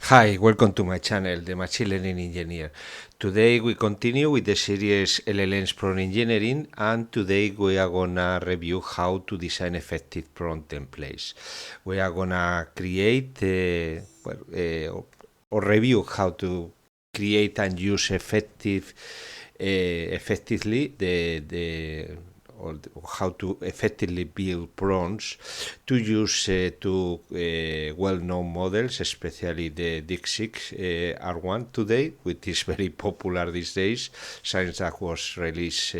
Hi, welcome to my channel, The Machine Learning Engineer. Today we continue with the series LLMs prompt engineering, and today we are gonna review how to design effective prompt templates. We are gonna create or review how to create and use effectively or how to effectively build prompts to use two well-known models, especially the DeepSeek R1 today, which is very popular these days, since that was released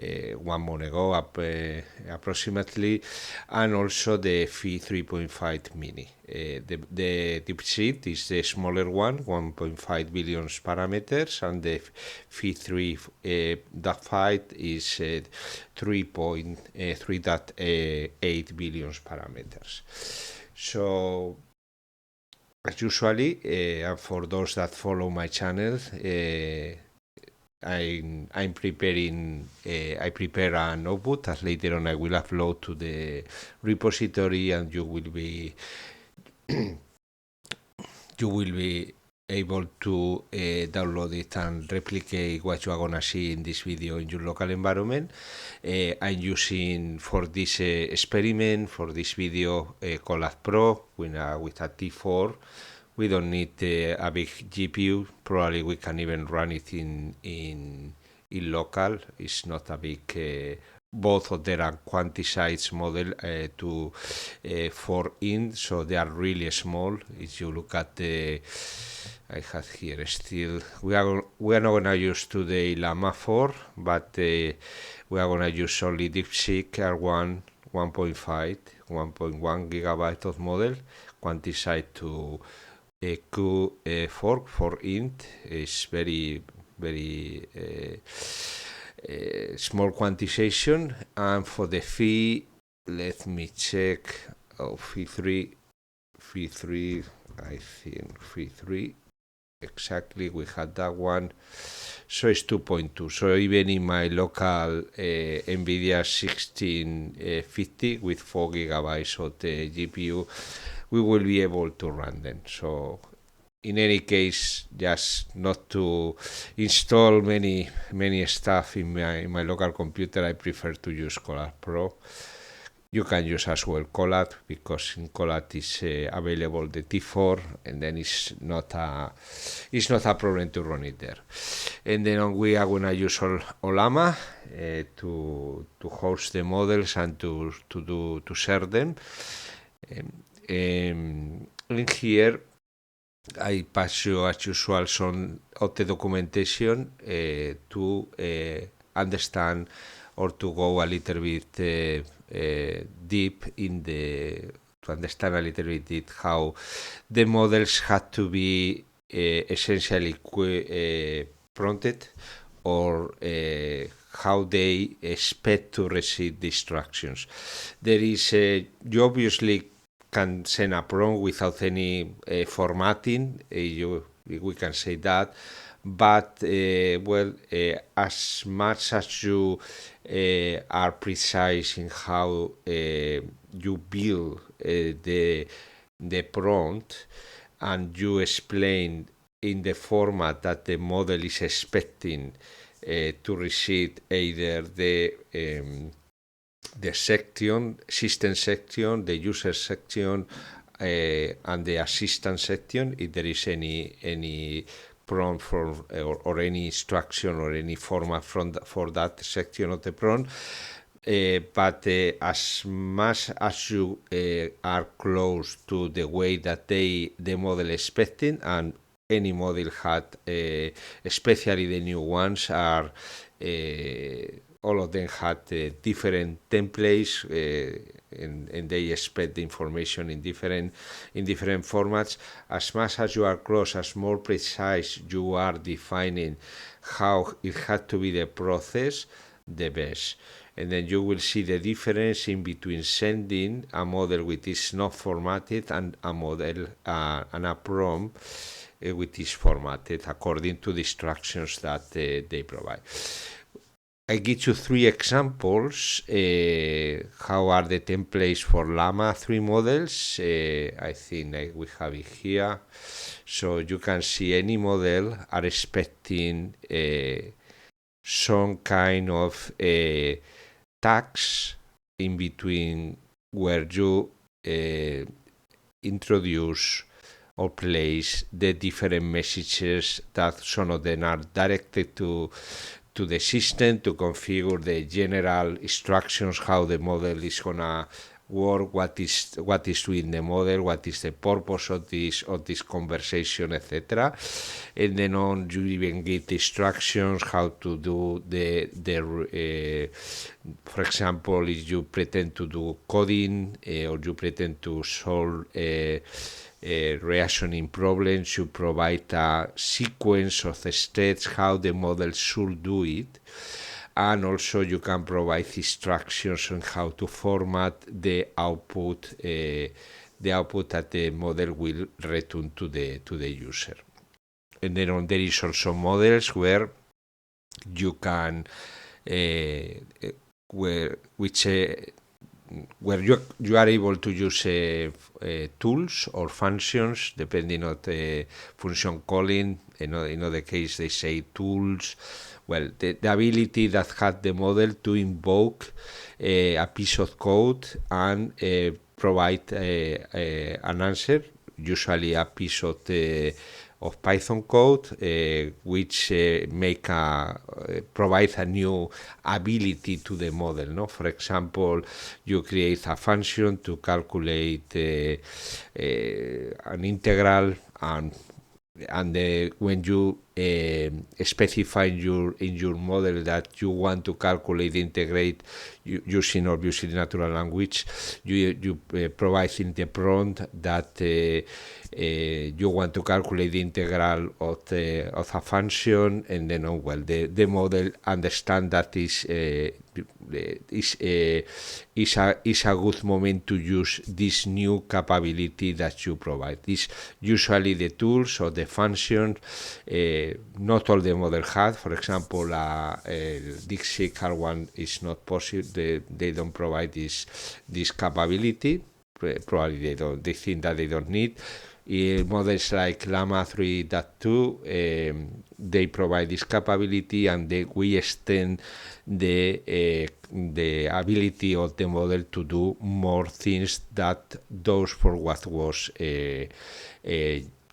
1 month ago approximately, and also the Phi3.5 mini. The DeepSeek is the smaller one, 1.5 billion parameters, and the Phi3.5 is 3.8 billion parameters. So, as usually, and for those that follow my channel, I'm preparing. I prepare a notebook that later on I will upload to the repository, and you will be able to download it and replicate what you are gonna see in this video in your local environment. I'm using for this experiment, for this video, Colab Pro with a T4. We don't need a big GPU. Probably we can even run it in local. It's not a big. Both of them are quantized model to 4 in, so they are really small. If you look at the, I have here still. We are not gonna use today Llama 4, but we are gonna use only DeepSeek R1 1.5, 1.1 gigabyte of model, quantized to Q4 for int. Is very small quantization. And for the Phi, let me check. Phi3, I think Phi3 exactly, we had that one, so it's 2.2. so even in my local NVIDIA 1650 with 4 gigabytes of the GPU, we will be able to run them. So in any case, just not to install many stuff in my local computer, I prefer to use Colab Pro. You can use as well Colab, because in Colab is available the T4, and then it's not a problem to run it there. And then we are gonna use Llama to host the models and to share them. In here, I pass you as usual some of the documentation to understand or to go a little bit deep in to understand a little bit deep how the models had to be essentially prompted, or how they expect to receive the instructions. There is you obviously can send a prompt without any formatting. We can say that, but as much as you are precise in how you build the prompt, and you explain in the format that the model is expecting to receive either the system section, the user section, and the assistant section, if there is any prompt or any instruction or any format for that section of the prompt. But as much as you are close to the way that the model is expecting, and any model had, especially the new ones, are all of them had different templates, and they expect the information in different formats. As much as you are close, as more precise you are defining how it had to be the process, the best. And then you will see the difference in between sending a model which is not formatted and a model and a prompt which is formatted according to the instructions that they provide. I give you 3 examples. How are the templates for Llama 3 models? I think we have it here. So you can see any model are expecting some kind of tags in between where you introduce or place the different messages that some of them are directed to the system to configure the general instructions, how the model is gonna work, what is doing the model, what is the purpose of this conversation, etc. And then on you even get instructions how to do for example, if you pretend to do coding or you pretend to solve reasoning problems, you provide a sequence of steps how the model should do it, and also you can provide instructions on how to format the output that the model will return to the user. And then there is also models where you can where you are able to use tools or functions depending on the function calling. In other case, they say tools. Well, the ability that had the model to invoke a piece of code and provide an answer, usually a piece of Python code, which provides a new ability to the model. No, for example, you create a function to calculate an integral, and when you specify in your model that you want to calculate integrate using natural language, you provide in the prompt that you want to calculate the integral of a function, and then the model understand that is a good moment to use this new capability that you provide. This usually the tools or the functions. Not all the model have. For example, DeepSeek R1 is not possible. They don't provide this capability. Probably they think that they don't need. Models like Llama 3.2, they provide this capability, and we extend the ability of the model to do more things that those for what was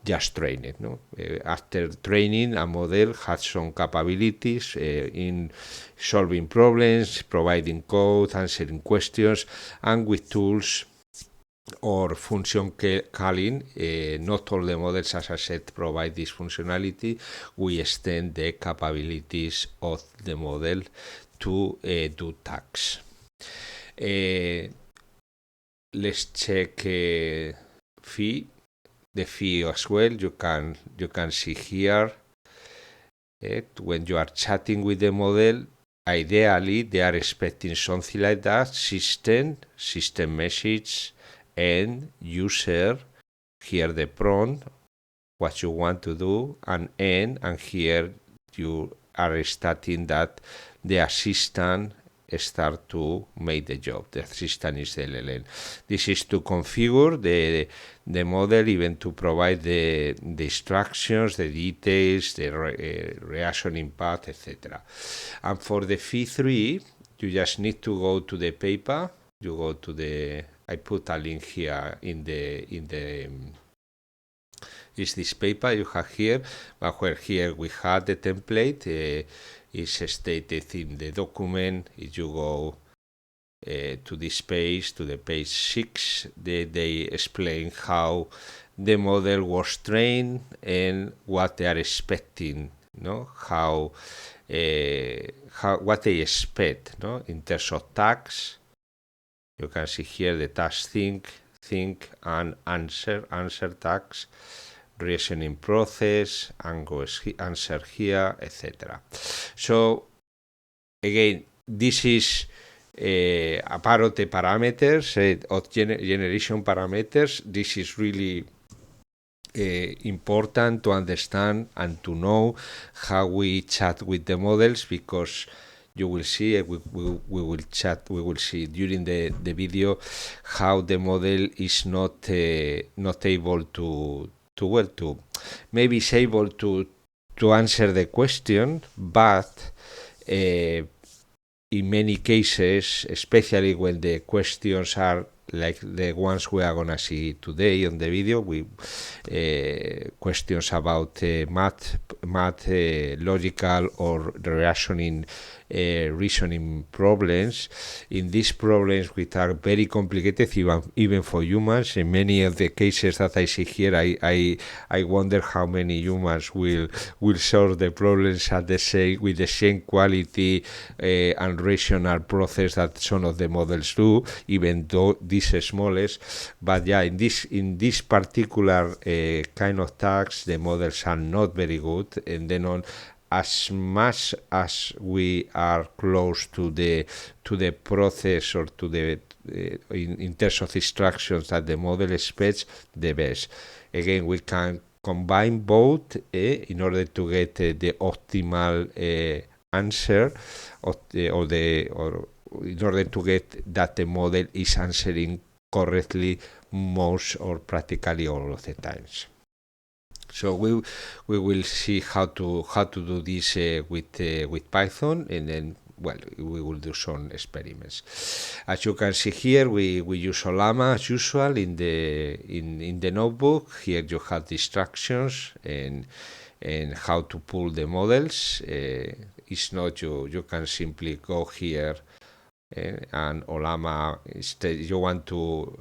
just trained. No? After training, a model has some capabilities in solving problems, providing code, answering questions, and with tools or function calling, not all the models, as I said, provide this functionality. We extend the capabilities of the model to do tasks. Let's check Phi. The Phi as well. You can see here when you are chatting with the model. Ideally, they are expecting something like that: system message, and user. Here the prompt, what you want to do, and end. And here you are starting that the assistant start to make the job. The assistant is the LLM. This is to configure the model, even to provide the instructions, the details, the reasoning path, etc. And for the Phi3, you just need to go to the paper. You go to I put a link here in the is this paper you have here, but where here we have the template. Is stated in the document. If you go to this page, to the page 6, they explain how the model was trained and what they are expecting. No, what they expect. No, in terms of tasks. You can see here the task think and answer tasks, reasoning process, and go answer here, etc. So again, this is a part of the parameters of generation parameters. This is really important to understand and to know how we chat with the models, because you will see, we will chat, we will see during the video how the model is not able to maybe is able to answer the question, but in many cases, especially when the questions are like the ones we are gonna see today on the video, we questions about math, logical or reasoning problems. In these problems, which are very complicated, even for humans, in many of the cases that I see here, I wonder how many humans will solve the problems with the same quality and rational process that some of the models do, even though this is smallest. But yeah, in this particular kind of tasks, the models are not very good, and then on as much as we are close to the process or to the in terms of instructions that the model expects, the best. Again, we can combine both in order to get the optimal answer, or in order to get that the model is answering correctly most or practically all of the times. So we will see how to do this with Python, and then we will do some experiments. As you can see here, we use Olama as usual in the notebook. Here you have the instructions and how to pull the models. It's not you can simply go here and Olama. You want to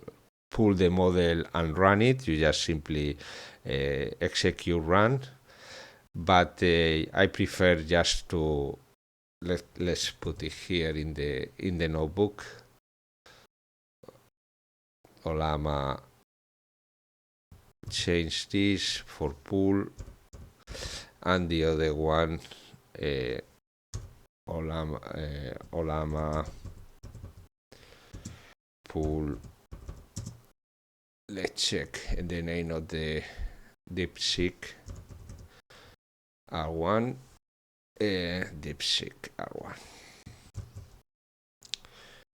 pull the model and run it, you just simply execute run. But I prefer just to let's put it here in the notebook. Olama, change this for pull, and the other one Olama pull. Let's check the name of the DeepSeek R1. DeepSeek R1.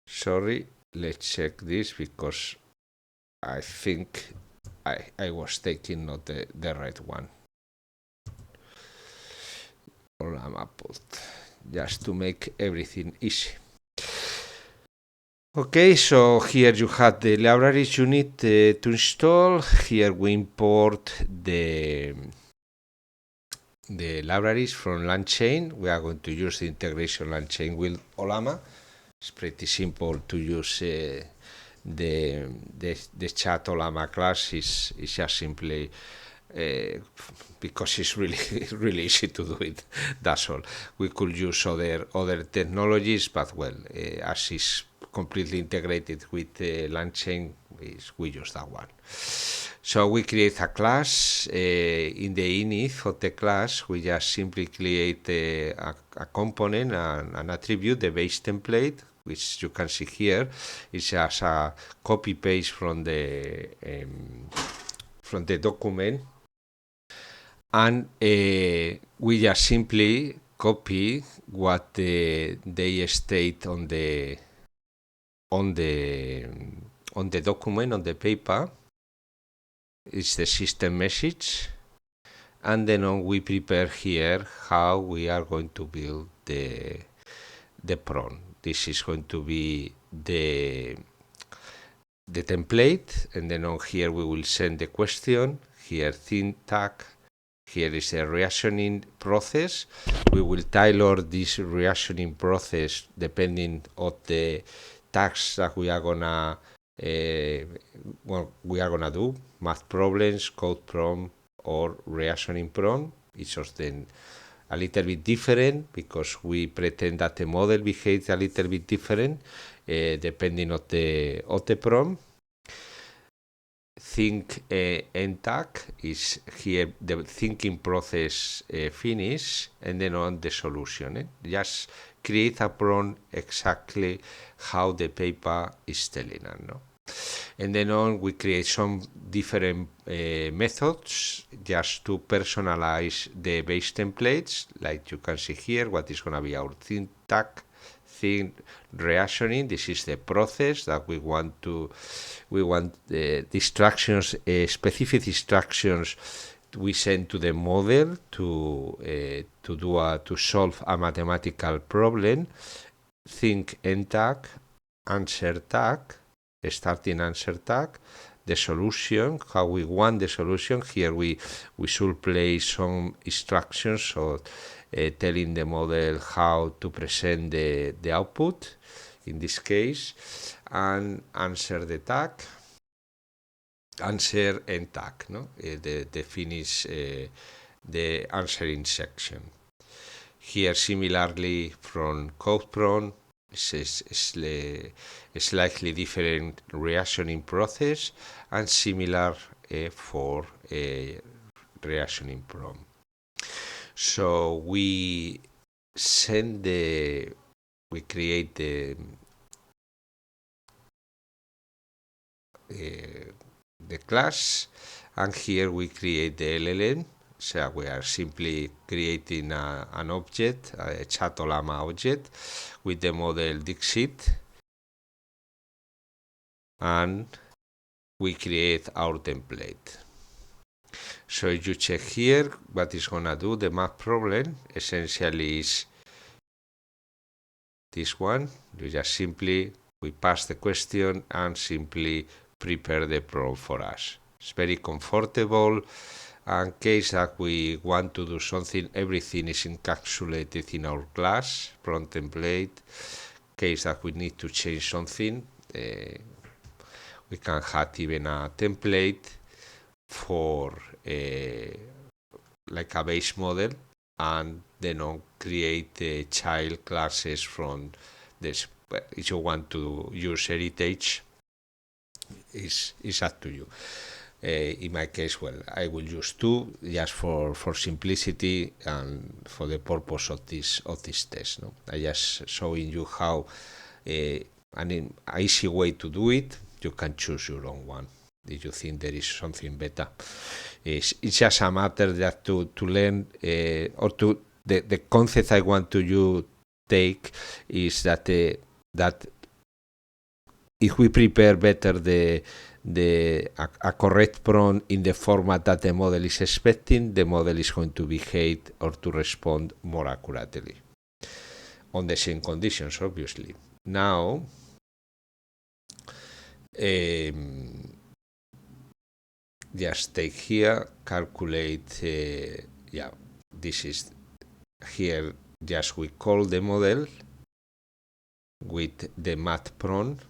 Sorry, let's check this because I think I was taking not the right one. Olama put, just to make everything easy. Okay, so here you have the libraries you need to install. Here we import the libraries from LangChain. We are going to use the integration LangChain with Olama. It's pretty simple to use the chat Olama class. Is just simply because it's really easy to do it. That's all. We could use other technologies, but as is completely integrated with LangChain, we use that one. So we create a class. In the init of the class, we just simply create a component, an attribute, the base template, which you can see here. It's just a copy paste from the document, and we just simply copy what they state on the document, on the paper. It's the system message, and then we prepare here how we are going to build the prompt. This is going to be the template, and then on here we will send the question. Here theme tag. Here is the reasoning process. We will tailor this reasoning process depending on the tasks that we are gonna do: math problems, code prompt, or reasoning prompt. Each of them a little bit different because we pretend that the model behaves a little bit different depending on the prompt. Think end tag is here the thinking process finish, and then on the solution. Just create a prompt exactly how the paper is telling us. No? And then on, we create some different methods just to personalize the base templates. Like you can see here, what is going to be our syntax, reasoning. This is the process that we want to, the instructions, specific instructions we send to the model to solve a mathematical problem. Think end tag, answer tag, starting answer tag, the solution, how we want the solution. Here we should place some instructions, so telling the model how to present the output in this case, and answer the tag, answer end tag, no? The finish, the answering section. Here, similarly from code prompt, it's a slightly different reasoning process, and similar for reasoning prompt. So we create the class, and here we create the LLM. So we are simply creating an object, a Chatolama object, with the model DeepSeek, and we create our template. So if you check here, what it's gonna do, the math problem essentially is this one. You just simply, we pass the question and simply prepare the prompt for us. It's very comfortable. In case that we want to do something, everything is encapsulated in our class prompt template. In case that we need to change something, we can have even a template for like a base model, and then create child classes from this. If you want to use heritage, is up to you. In my case, well, I will use two just for simplicity and for the purpose of this test. No, I just showing you how an easy way to do it. You can choose your own one if you think there is something better. It's just a matter that to learn or to the concept I want to you take is that that if we prepare better a correct prompt in the format that the model is expecting, the model is going to behave or to respond more accurately on the same conditions, obviously. Now, just take here, calculate, this is here, just we call the model with the math prompt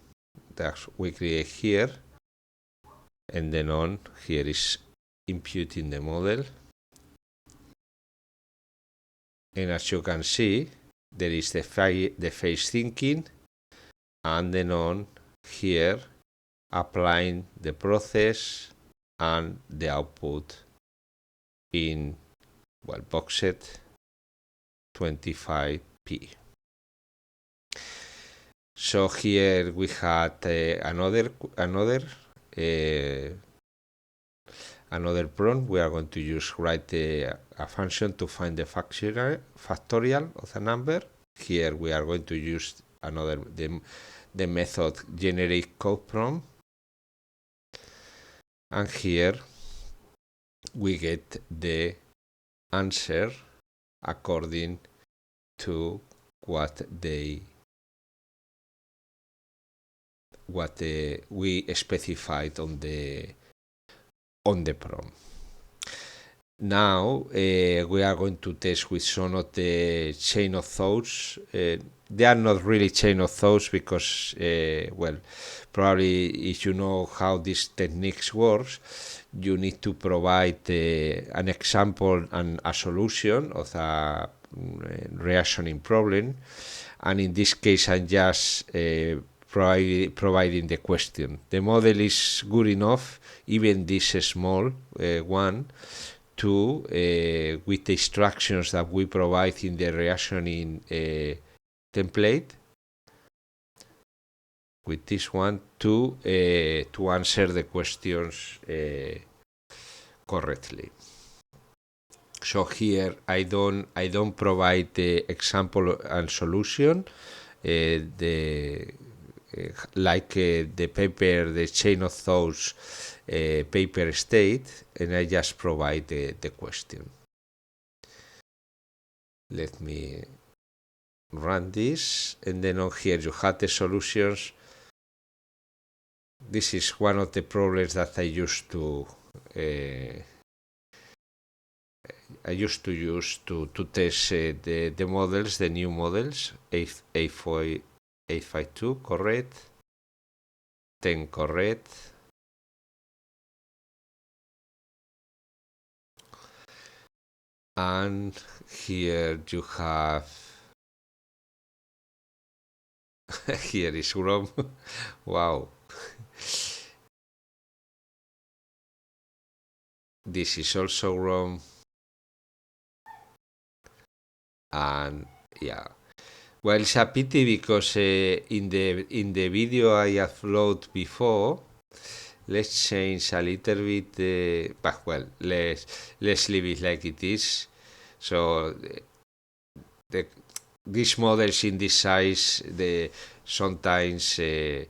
that we create here, and then on here is imputing the model, and as you can see, there is the phase thinking, and then on here applying the process and the output in, well, boxed 25p. So here we had another prompt. We are going to write a function to find the factorial of a number. Here we are going to use the method generate code prompt, and here we get the answer according to what we specified on the prompt. Now we are going to test with some of the chain of thoughts. They are not really chain of thoughts because, well, probably if you know how these techniques works, you need to provide an example and a solution of a reasoning problem. And in this case, I'm just providing the question. The model is good enough, even this small one, to with the instructions that we provide in the reasoning template, with this one to answer the questions correctly. So here I don't provide the example and solution, the paper, the chain of thoughts paper state, and I just provide the question. Let me run this, and then on here you have the solutions. This is one of the problems that I used to use to test the models, the new models. A5.2 correct, 10 correct, and here you have here is wrong. Wow. This is also wrong. And yeah, well, it's a pity because in the video I upload before, let's change a little bit. But well, let's leave it like it is. So these models in this size, sometimes they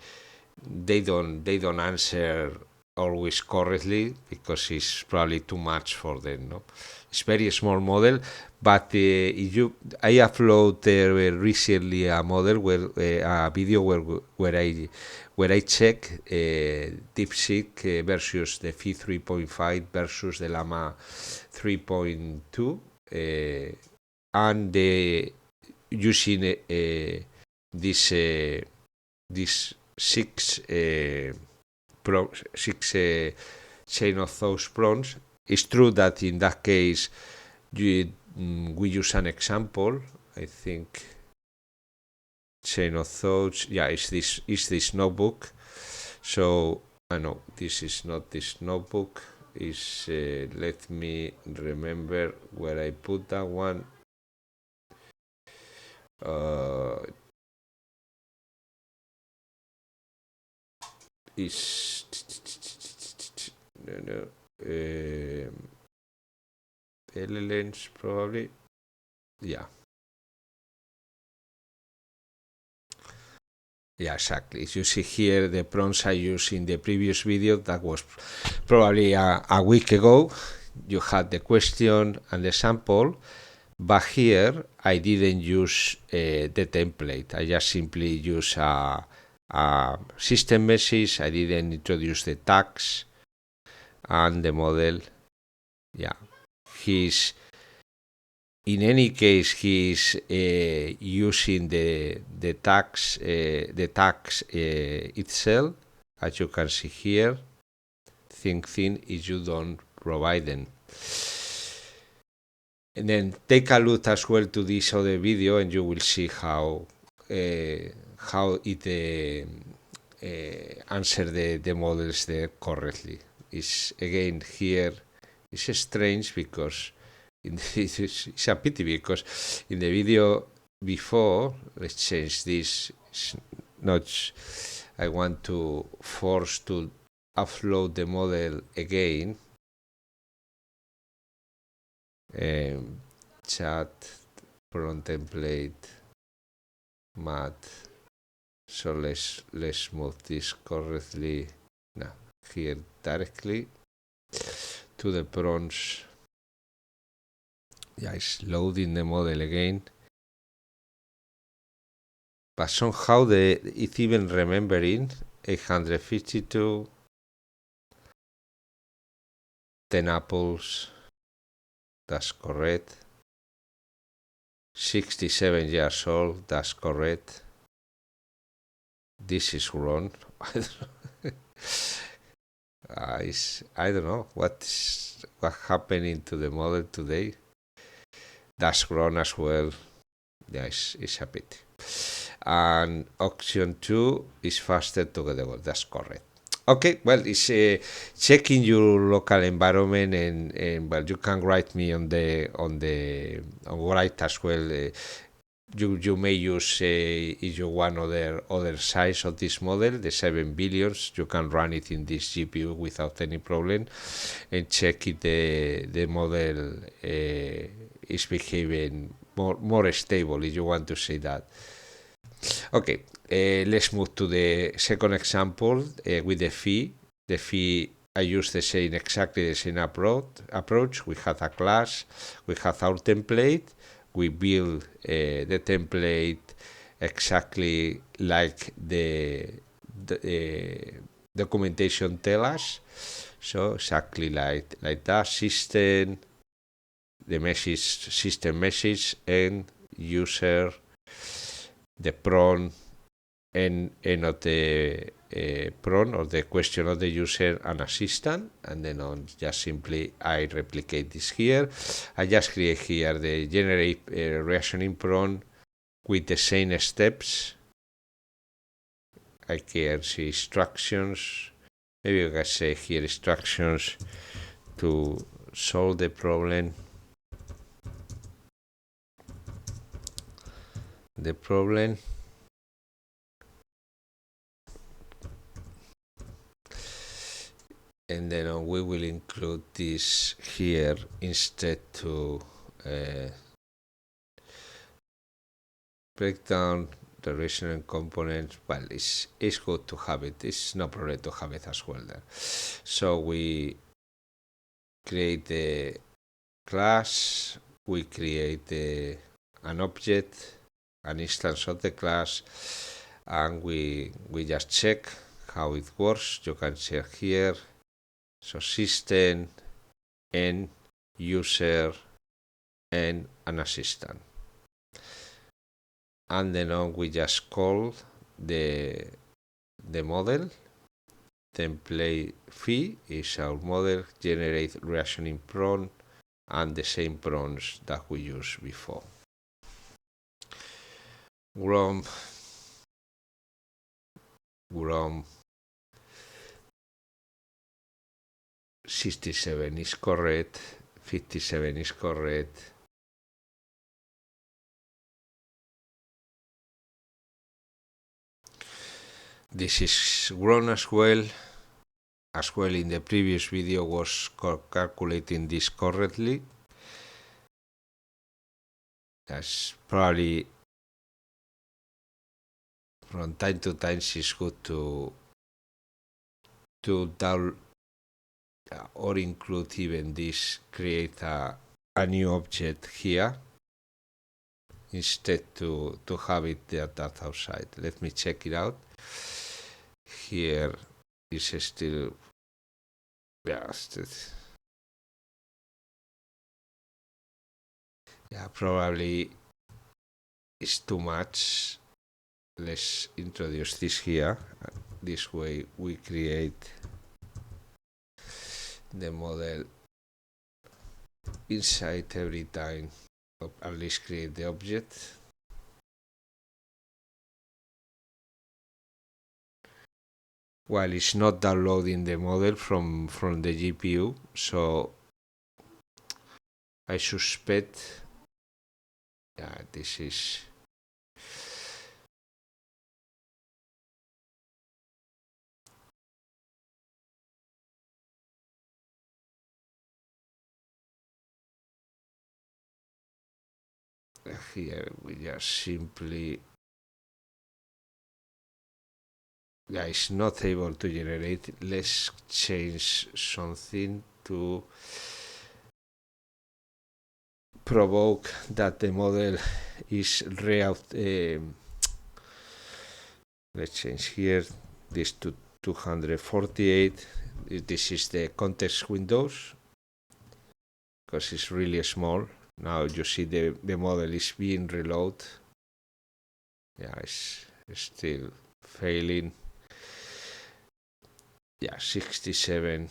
don't answer always correctly because it's probably too much for them. No, it's very small model, but I upload recently a model a video where I check DeepSeek versus the Phi3.5 versus the Llama 3.2 and using this six chain of those prompts. It's true that in that case we use an example. I think chain of thoughts. Yeah, is this notebook? So I know this is not this notebook. Is let me remember where I put that one. Is no LLMs probably. Yeah, exactly. As you see here, the prompts I used in the previous video, that was probably a week ago. You had the question and the sample, but here I didn't use the template. I just simply use a system message. I didn't introduce the tags and the model. Yeah, in any case, he's using the tags itself, as you can see here. Thing is you don't provide them. And then take a look as well to this other video, and you will see how it answer the models there correctly. Is again here is strange because it's a pity because in the video before, let's change this. It's not. I want to force to upload the model again. Chat prompt template math. So let's move this correctly now here directly to the prompts. Yeah, it's loading the model again, but somehow it's even remembering 852 10 apples. That's correct. 67 years old. That's correct. This is wrong. I don't know what happening to the model today. That's wrong as well. Yeah, it's a pity. And option 2 is faster to get the goal. That's correct. Okay, well, it's checking your local environment, and well, you can write me on write as well you may use, if you want other size of this model, the 7 billions, you can run it in this GPU without any problem and check if the model is behaving more stable, if you want to say that. Okay, let's move to the second example with the Phi. The Phi, I use exactly the same approach. We have a class, we have our template, we build the template exactly like the documentation tell us. So exactly like that, system, the system message, and user, the prompt, and of the prompt or the question of the user and assistant, and then on just simply I replicate this here. I just create here the generate reasoning prompt with the same steps. I can see instructions. Maybe I can say here instructions to solve the problem. And then we will include this here instead to break down the reasoning components. Well, it's good to have it. It's no problem to have it as well there. So we create the class, we create an object, an instance of the class, and we just check how it works. You can check here. So system and user and an assistant. And then on we just call the model. Template Phi is our model, generate reasoning prompt, and the same prompts that we used before. Grom 67 is correct, 57 is correct. This is grown as well. As well, in the previous video was calculating this correctly. That's probably from time to time it's good to download or include even this, create a new object here instead to have it that outside. Let me check it out. Here is still, probably it's too much. Let's introduce this here. This way we create the model inside every time, or at least create the object. While it's not downloading the model from the GPU, so I suspect this is here. We just simply it's not able to generate. Let's change something to provoke that the model is let's change here this to 248. This is the context windows because it's really small. Now you see the model is being reloaded. It's still failing. 67,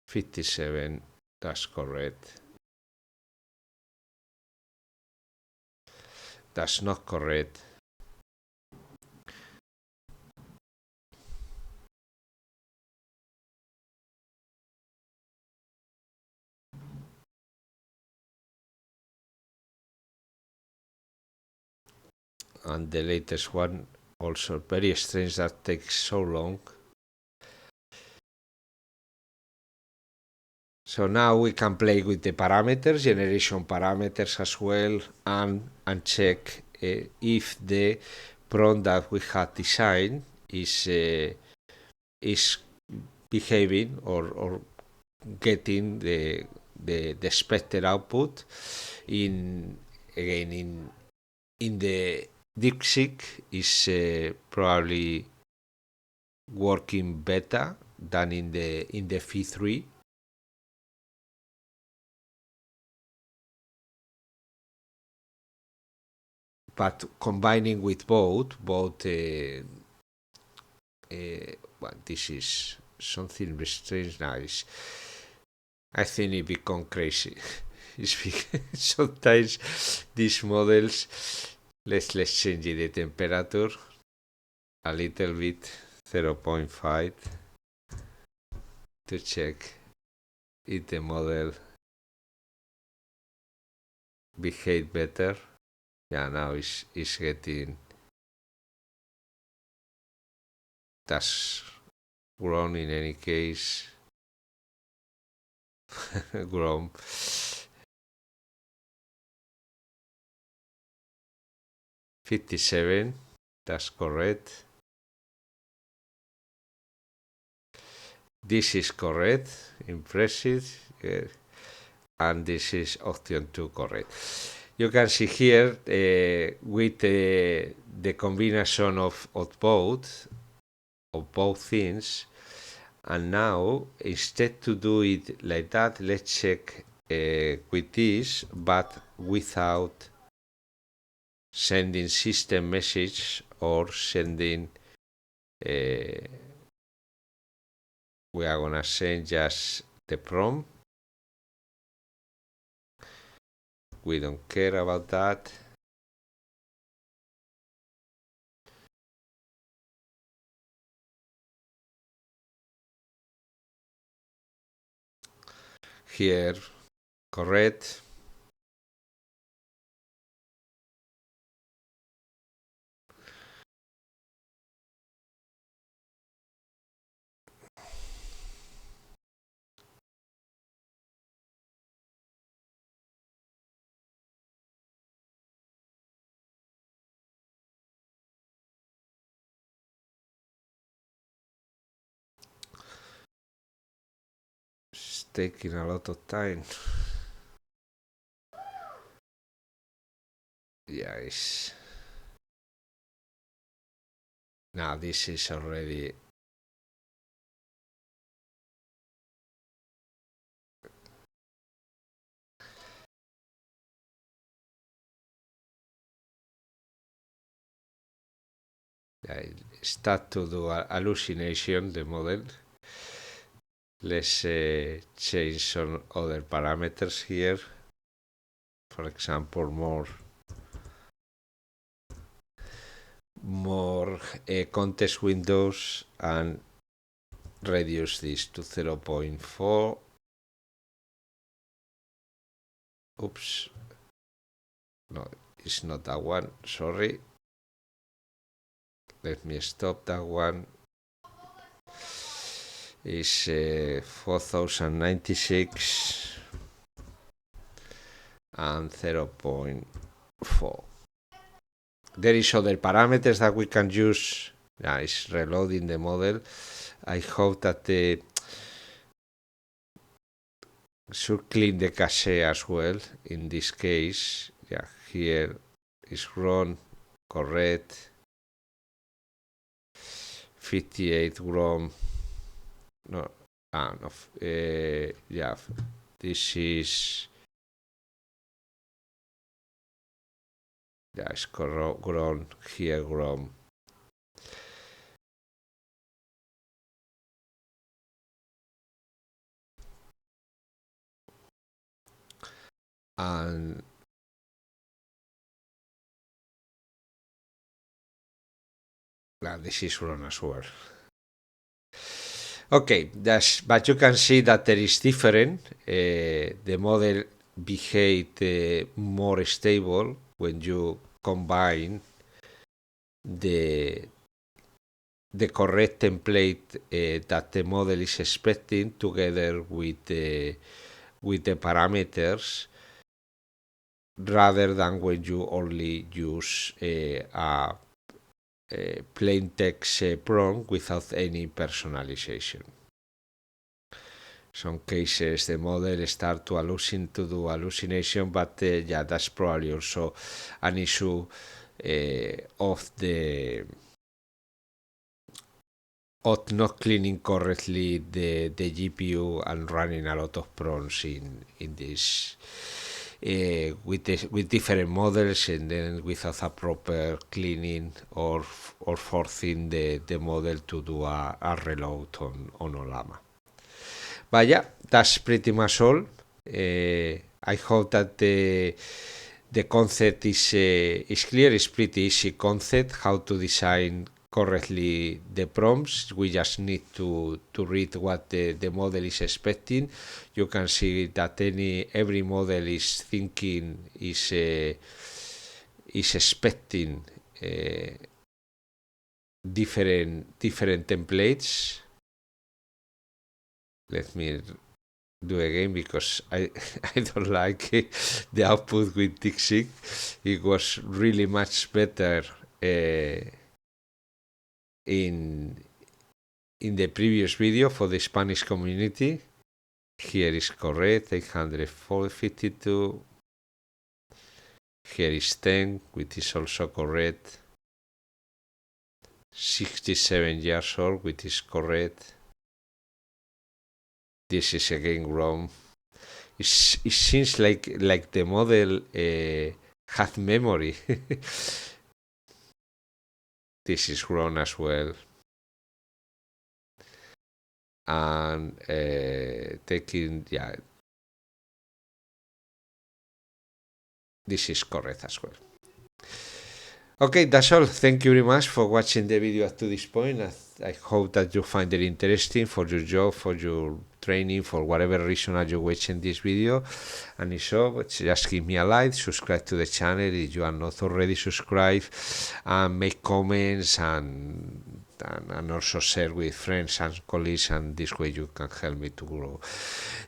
57, that's correct. That's not correct. and the latest one also very strange that takes so long. So now we can play with the parameters, generation parameters as well, and check if the prompt that we had designed is behaving or getting the expected output. In the DeepSeek is probably working better than in the Phi3. But combining with both, well, this is something strange now. I think it become crazy. Sometimes these models, let's change the temperature a little bit, 0.5, to check if the model behave better. Yeah, now it's getting that's grown in any case. Grown. $57, that's correct. This is correct, impressive, and this is option 2 correct. You can see here with the combination of both things, and now instead to do it like that, let's check with this, but without sending system message or sending we are gonna send just the prompt. We don't care about that. Here, correct. It's taking a lot of time. Yeah, it's now this is already start to do a hallucination the model. Let's change some other parameters here. For example, more context windows and reduce this to 0.4. Oops. No, it's not that one. Sorry. Let me stop that one. Is 4096 and 0.4. There is other parameters that we can use. Yeah, it's reloading the model. I hope that the should clean the cache as well. In this case, yeah, here is grown correct. 58 grown. No, no. Yeah, this is. Yeah, it's grown here, grown. And this is grown as well. Okay, but you can see that there is different. The model behaved more stable when you combine the correct template that the model is expecting together with the parameters, rather than when you only use a plain text prompt without any personalization. Some cases the model start to do hallucination, but yeah, that's probably also an issue of not cleaning correctly the GPU and running a lot of prompts in this with different models, and then without a proper cleaning or forcing the model to do a reload on Olama. But yeah, that's pretty much all. I hope that the concept is clear. It's pretty easy concept how to design correctly the prompts. We just need to read what the model is expecting. You can see that every model is thinking, is expecting different templates. Let me do again, because I don't like the output with DeepSeek. It was really much better in the previous video for the Spanish community. Here is correct, 852. Here is 10, which is also correct. 67 years old, which is correct. This is again wrong. It seems like the model had memory. This is wrong as well. And taking, yeah, this is correct as well. Okay, that's all. Thank you very much for watching the video up to this point. I hope that you find it interesting for your job, for your training, for whatever reason are you watching this video. And if so, just give me a like, subscribe to the channel if you are not already subscribed, and make comments and also share with friends and colleagues, and this way you can help me to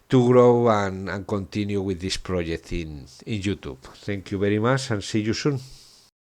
grow and continue with this project in YouTube. Thank you very much, and see you soon.